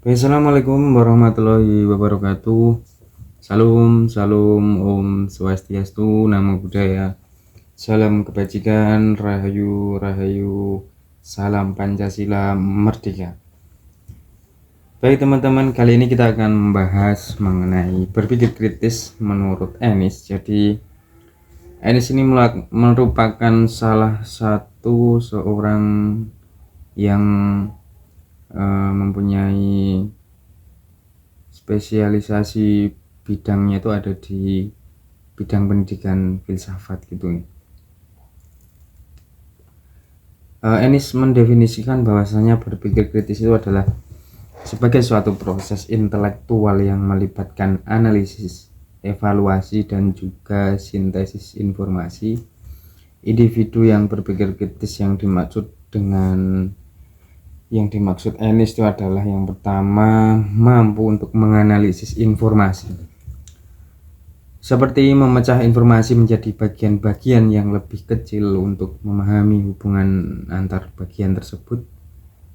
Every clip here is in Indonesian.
Oke, Assalamualaikum warahmatullahi wabarakatuh. Salam, salam, Om Swastiastu, Namo Buddhaya. Salam kebajikan, Rahayu, Rahayu, salam Pancasila Merdeka. Baik teman-teman, kali ini kita akan membahas mengenai berpikir kritis menurut Ennis. Jadi Ennis ini merupakan salah satu seorang yang mempunyai spesialisasi bidangnya itu ada di bidang pendidikan filsafat gitu. Ennis mendefinisikan bahwasanya berpikir kritis itu adalah sebagai suatu proses intelektual yang melibatkan analisis, evaluasi, dan juga sintesis informasi. Individu yang berpikir kritis yang dimaksud Ennis itu adalah yang pertama, mampu untuk menganalisis informasi, seperti memecah informasi menjadi bagian-bagian yang lebih kecil untuk memahami hubungan antar bagian tersebut.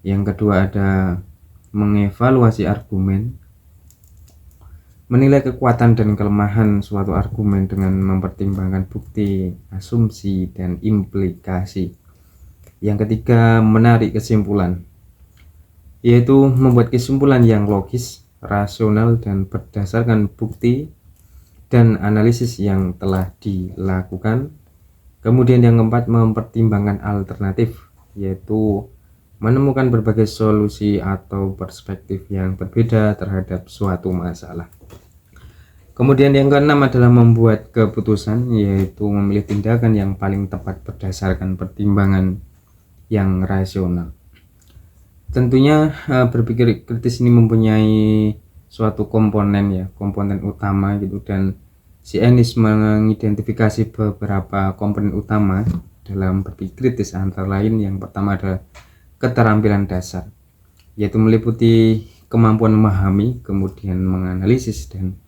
Yang kedua ada mengevaluasi argumen, menilai kekuatan dan kelemahan suatu argumen dengan mempertimbangkan bukti, asumsi, dan implikasi. Yang ketiga menarik kesimpulan, yaitu membuat kesimpulan yang logis, rasional, dan berdasarkan bukti dan analisis yang telah dilakukan. Kemudian yang keempat mempertimbangkan alternatif, yaitu menemukan berbagai solusi atau perspektif yang berbeda terhadap suatu masalah. Kemudian yang keenam adalah membuat keputusan, yaitu memilih tindakan yang paling tepat berdasarkan pertimbangan yang rasional. Tentunya berpikir kritis ini mempunyai suatu komponen utama gitu, dan si Ennis mengidentifikasi beberapa komponen utama dalam berpikir kritis, antara lain yang pertama adalah keterampilan dasar, yaitu meliputi kemampuan memahami, kemudian menganalisis dan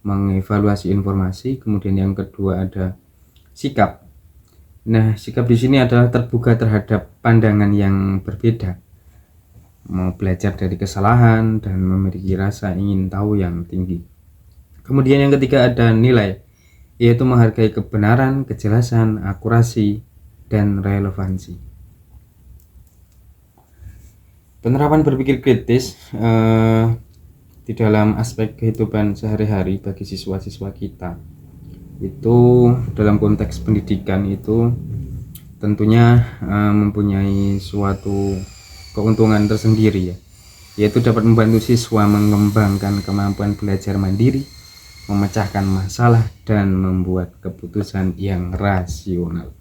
mengevaluasi informasi. Kemudian yang kedua ada sikap. Nah, sikap di sini adalah terbuka terhadap pandangan yang berbeda, mau belajar dari kesalahan, dan memiliki rasa ingin tahu yang tinggi. Kemudian yang ketiga ada nilai, yaitu menghargai kebenaran, kejelasan, akurasi, dan relevansi. Penerapan berpikir kritis di dalam aspek kehidupan sehari-hari bagi siswa-siswa kita itu dalam konteks pendidikan itu tentunya mempunyai suatu keuntungan tersendiri, yaitu dapat membantu siswa mengembangkan kemampuan belajar mandiri, memecahkan masalah, dan membuat keputusan yang rasional.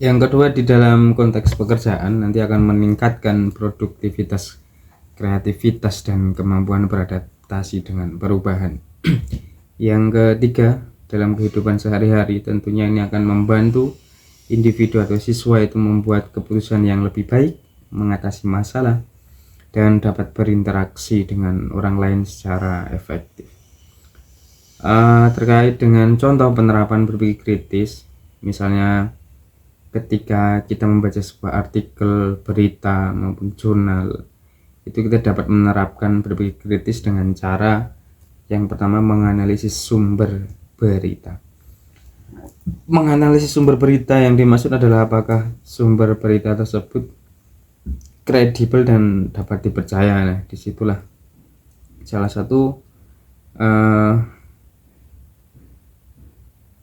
Yang kedua, di dalam konteks pekerjaan nanti akan meningkatkan produktivitas, kreativitas, dan kemampuan beradaptasi dengan perubahan. Yang ketiga, dalam kehidupan sehari-hari tentunya ini akan membantu individu atau siswa itu membuat keputusan yang lebih baik, mengatasi masalah, dan dapat berinteraksi dengan orang lain secara efektif. Terkait dengan contoh penerapan berpikir kritis, misalnya ketika kita membaca sebuah artikel berita maupun jurnal, itu kita dapat menerapkan berpikir kritis dengan cara yang pertama menganalisis sumber berita. Menganalisis sumber berita yang dimaksud adalah apakah sumber berita tersebut kredibel dan dapat dipercaya. Nah, disitulah salah satu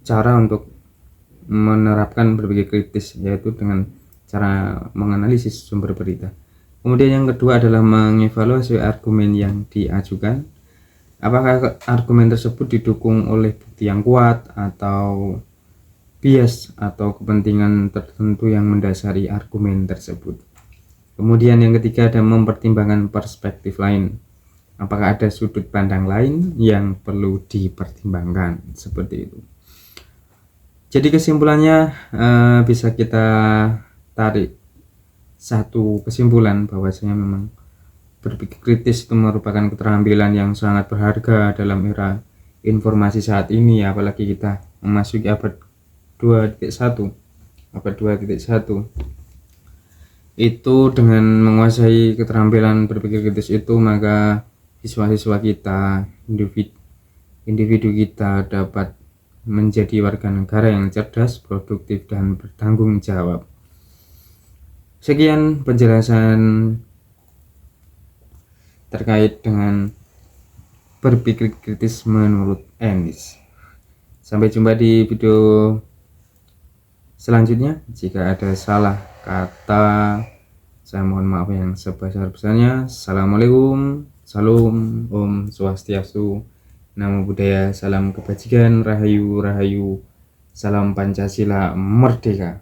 cara untuk menerapkan berpikir kritis, yaitu dengan cara menganalisis sumber berita. Kemudian yang kedua adalah mengevaluasi argumen yang diajukan. Apakah argumen tersebut didukung oleh bukti yang kuat atau bias atau kepentingan tertentu yang mendasari argumen tersebut. Kemudian yang ketiga ada mempertimbangkan perspektif lain. Apakah ada sudut pandang lain yang perlu dipertimbangkan, seperti itu. Jadi kesimpulannya bisa kita tarik satu kesimpulan bahwasanya memang berpikir kritis itu merupakan keterampilan yang sangat berharga dalam era informasi saat ini, apalagi kita memasuki abad 2.1. Itu dengan menguasai keterampilan berpikir kritis itu, maka siswa-siswa kita, individu kita dapat menjadi warga negara yang cerdas, produktif, dan bertanggung jawab. Sekian penjelasan terkait dengan berpikir kritis menurut Ernest. Sampai jumpa di video selanjutnya. Jika ada salah kata, saya mohon maaf yang sebesar-besarnya. Assalamualaikum, salam, Om Swastiastu, Namo Buddhaya, salam kebajikan, rahayu, rahayu, salam Pancasila, merdeka.